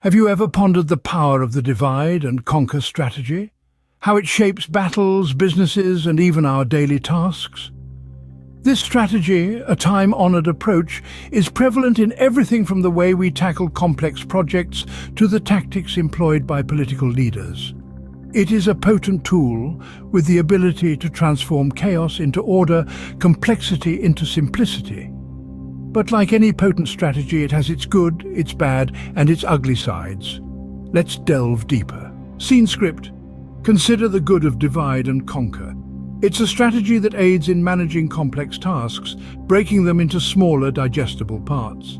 Have you ever pondered the power of the divide and conquer strategy? How it shapes battles, businesses, and even our daily tasks? This strategy, a time-honored approach, is prevalent in everything from the way we tackle complex projects to the tactics employed by political leaders. It is a potent tool with the ability to transform chaos into order, complexity into simplicity. But like any potent strategy, it has its good, its bad, and its ugly sides. Let's delve deeper. Scene script. Consider the good of divide and conquer. It's a strategy that aids in managing complex tasks, breaking them into smaller, digestible parts.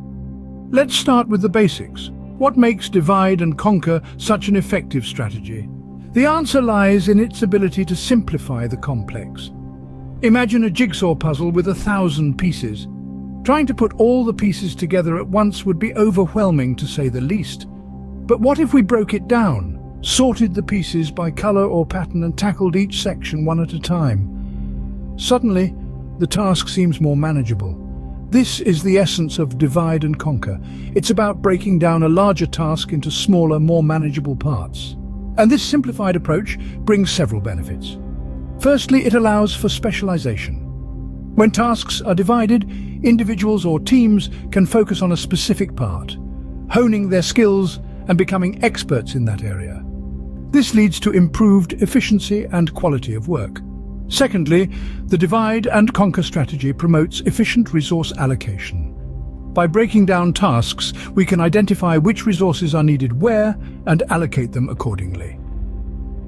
Let's start with the basics. What makes divide and conquer such an effective strategy? The answer lies in its ability to simplify the complex. Imagine a jigsaw puzzle with 1,000 pieces. Trying to put all the pieces together at once would be overwhelming, to say the least. But what if we broke it down, sorted the pieces by color or pattern, and tackled each section one at a time? Suddenly, the task seems more manageable. This is the essence of divide and conquer. It's about breaking down a larger task into smaller, more manageable parts. And this simplified approach brings several benefits. Firstly, it allows for specialization. When tasks are divided, individuals or teams can focus on a specific part, honing their skills and becoming experts in that area. This leads to improved efficiency and quality of work. Secondly, the divide and conquer strategy promotes efficient resource allocation. By breaking down tasks, we can identify which resources are needed where and allocate them accordingly.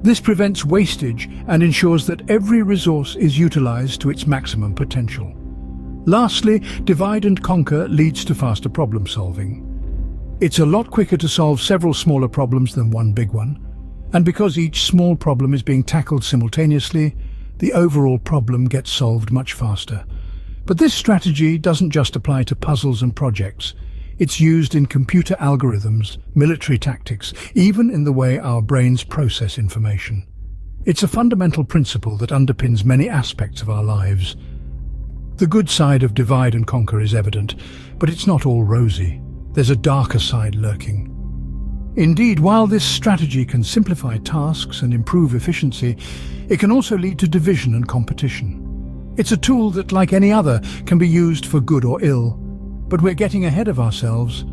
This prevents wastage and ensures that every resource is utilized to its maximum potential. Lastly, divide and conquer leads to faster problem solving. It's a lot quicker to solve several smaller problems than one big one. And because each small problem is being tackled simultaneously, the overall problem gets solved much faster. But this strategy doesn't just apply to puzzles and projects. It's used in computer algorithms, military tactics, even in the way our brains process information. It's a fundamental principle that underpins many aspects of our lives. The good side of divide and conquer is evident, but it's not all rosy. There's a darker side lurking. Indeed, while this strategy can simplify tasks and improve efficiency, it can also lead to division and competition. It's a tool that, like any other, can be used for good or ill. But we're getting ahead of ourselves.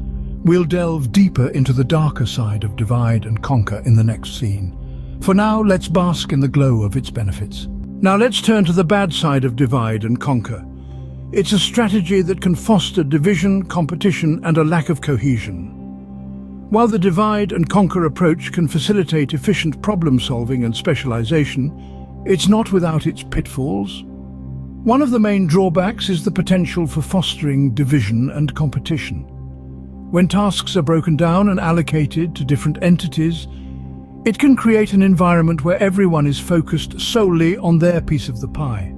We'll delve deeper into the darker side of divide and conquer in the next scene. For now, let's bask in the glow of its benefits. Now let's turn to the bad side of divide and conquer. It's a strategy that can foster division, competition, and a lack of cohesion. While the divide and conquer approach can facilitate efficient problem-solving and specialization, it's not without its pitfalls. One of the main drawbacks is the potential for fostering division and competition. When tasks are broken down and allocated to different entities, it can create an environment where everyone is focused solely on their piece of the pie.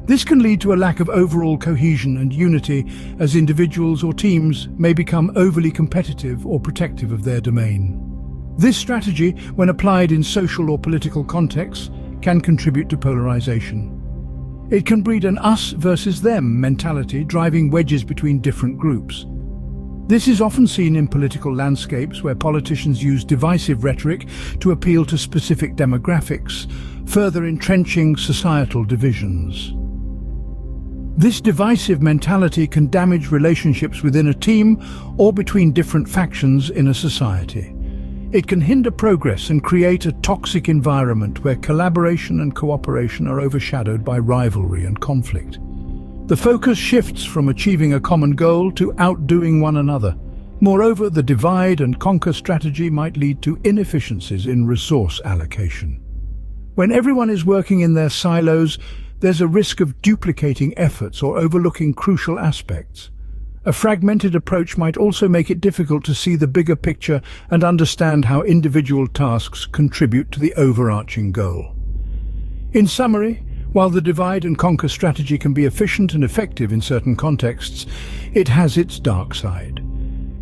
This can lead to a lack of overall cohesion and unity, as individuals or teams may become overly competitive or protective of their domain. This strategy, when applied in social or political contexts, can contribute to polarization. It can breed an us versus them mentality, driving wedges between different groups. This is often seen in political landscapes where politicians use divisive rhetoric to appeal to specific demographics, further entrenching societal divisions. This divisive mentality can damage relationships within a team or between different factions in a society. It can hinder progress and create a toxic environment where collaboration and cooperation are overshadowed by rivalry and conflict. The focus shifts from achieving a common goal to outdoing one another. Moreover, the divide and conquer strategy might lead to inefficiencies in resource allocation. When everyone is working in their silos, there's a risk of duplicating efforts or overlooking crucial aspects. A fragmented approach might also make it difficult to see the bigger picture and understand how individual tasks contribute to the overarching goal. In summary, while the divide and conquer strategy can be efficient and effective in certain contexts, it has its dark side.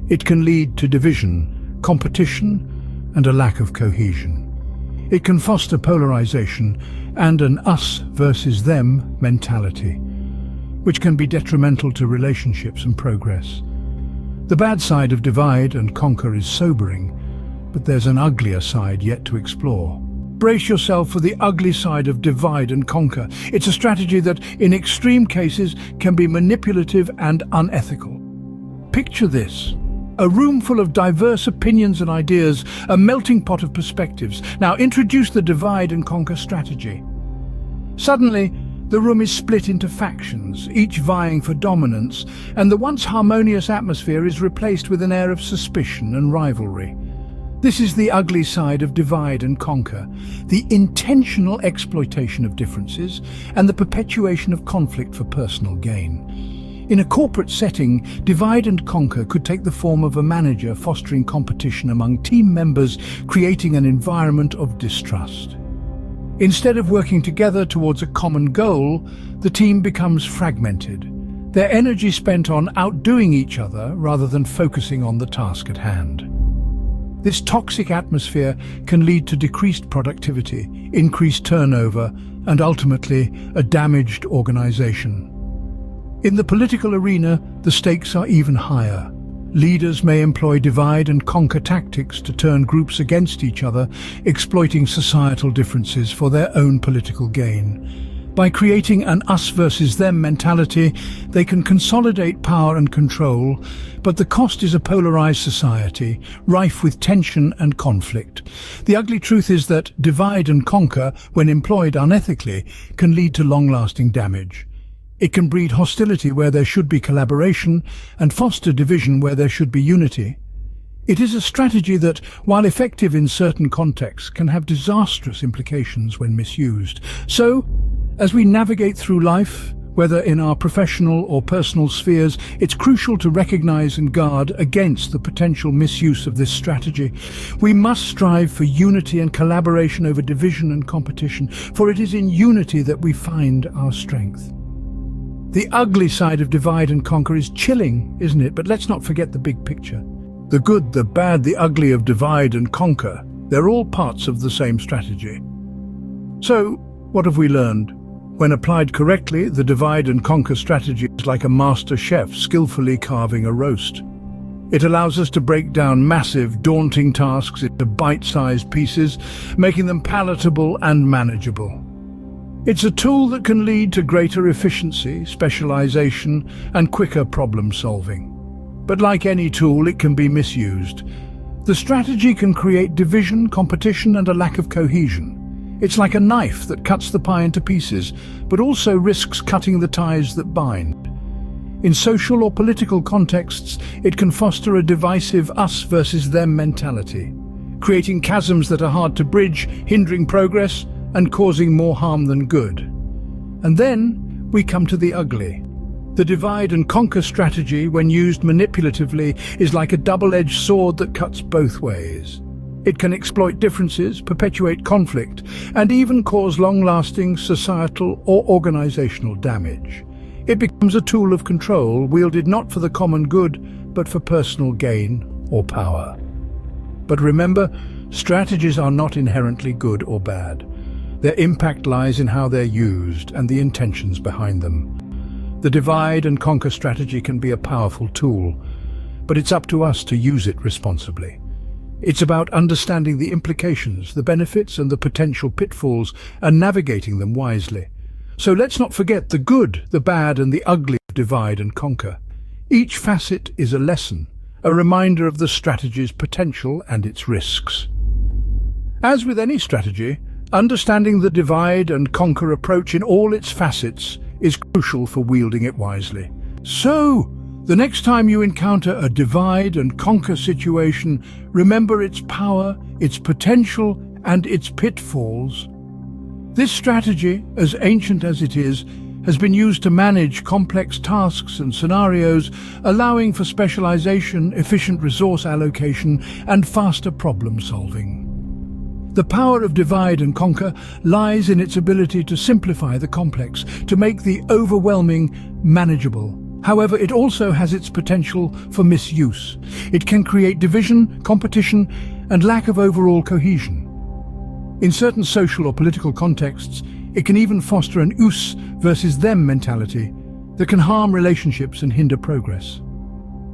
It can lead to division, competition, and a lack of cohesion. It can foster polarization and an us versus them mentality, which can be detrimental to relationships and progress. The bad side of divide and conquer is sobering. But there's an uglier side yet to explore. Brace yourself for the ugly side of divide and conquer. It's a strategy that, in extreme cases, can be manipulative and unethical. Picture this: a room full of diverse opinions and ideas, a melting pot of perspectives. Now introduce the divide and conquer strategy. Suddenly, the room is split into factions, each vying for dominance, and the once harmonious atmosphere is replaced with an air of suspicion and rivalry. This is the ugly side of divide and conquer, the intentional exploitation of differences and the perpetuation of conflict for personal gain. In a corporate setting, divide and conquer could take the form of a manager fostering competition among team members, creating an environment of distrust. Instead of working together towards a common goal, the team becomes fragmented, their energy spent on outdoing each other rather than focusing on the task at hand. This toxic atmosphere can lead to decreased productivity, increased turnover, and ultimately a damaged organization. In the political arena, the stakes are even higher. Leaders may employ divide and conquer tactics to turn groups against each other, exploiting societal differences for their own political gain. By creating an us versus them mentality, they can consolidate power and control, but the cost is a polarized society, rife with tension and conflict. The ugly truth is that divide and conquer, when employed unethically, can lead to long-lasting damage. It can breed hostility where there should be collaboration and foster division where there should be unity. It is a strategy that, while effective in certain contexts, can have disastrous implications when misused. So, as we navigate through life, whether in our professional or personal spheres, it's crucial to recognize and guard against the potential misuse of this strategy. We must strive for unity and collaboration over division and competition, for it is in unity that we find our strength. The ugly side of divide and conquer is chilling, isn't it? But let's not forget the big picture. The good, the bad, the ugly of divide and conquer, they're all parts of the same strategy. So, what have we learned? When applied correctly, the divide and conquer strategy is like a master chef skillfully carving a roast. It allows us to break down massive, daunting tasks into bite-sized pieces, making them palatable and manageable. It's a tool that can lead to greater efficiency, specialization, and quicker problem-solving. But like any tool, it can be misused. The strategy can create division, competition, and a lack of cohesion. It's like a knife that cuts the pie into pieces, but also risks cutting the ties that bind. In social or political contexts, it can foster a divisive us versus them mentality, creating chasms that are hard to bridge, hindering progress, and causing more harm than good. And then we come to the ugly. The divide and conquer strategy, when used manipulatively, is like a double-edged sword that cuts both ways. It can exploit differences, perpetuate conflict, and even cause long-lasting societal or organizational damage. It becomes a tool of control, wielded not for the common good, but for personal gain or power. But remember, strategies are not inherently good or bad. Their impact lies in how they're used and the intentions behind them. The divide and conquer strategy can be a powerful tool, but it's up to us to use it responsibly. It's about understanding the implications, the benefits, and the potential pitfalls, and navigating them wisely. So let's not forget the good, the bad, and the ugly of divide and conquer. Each facet is a lesson, a reminder of the strategy's potential and its risks. As with any strategy, understanding the divide and conquer approach in all its facets is crucial for wielding it wisely. So, the next time you encounter a divide and conquer situation, remember its power, its potential, and its pitfalls. This strategy, as ancient as it is, has been used to manage complex tasks and scenarios, allowing for specialization, efficient resource allocation, and faster problem solving. The power of divide and conquer lies in its ability to simplify the complex, to make the overwhelming manageable. However, it also has its potential for misuse. It can create division, competition, and lack of overall cohesion. In certain social or political contexts, it can even foster an us versus them mentality that can harm relationships and hinder progress.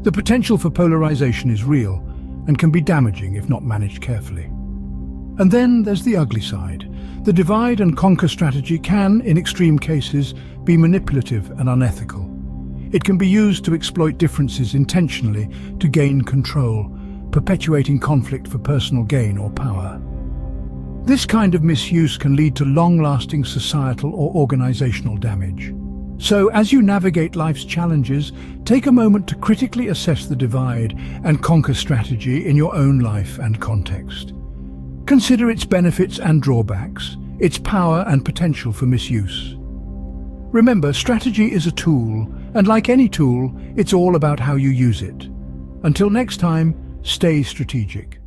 The potential for polarization is real, and can be damaging if not managed carefully. And then there's the ugly side. The divide and conquer strategy can, in extreme cases, be manipulative and unethical. It can be used to exploit differences intentionally to gain control, perpetuating conflict for personal gain or power. This kind of misuse can lead to long-lasting societal or organizational damage. So, as you navigate life's challenges, take a moment to critically assess the divide and conquer strategy in your own life and context. Consider its benefits and drawbacks, its power and potential for misuse. Remember, strategy is a tool, and like any tool, it's all about how you use it. Until next time, stay strategic.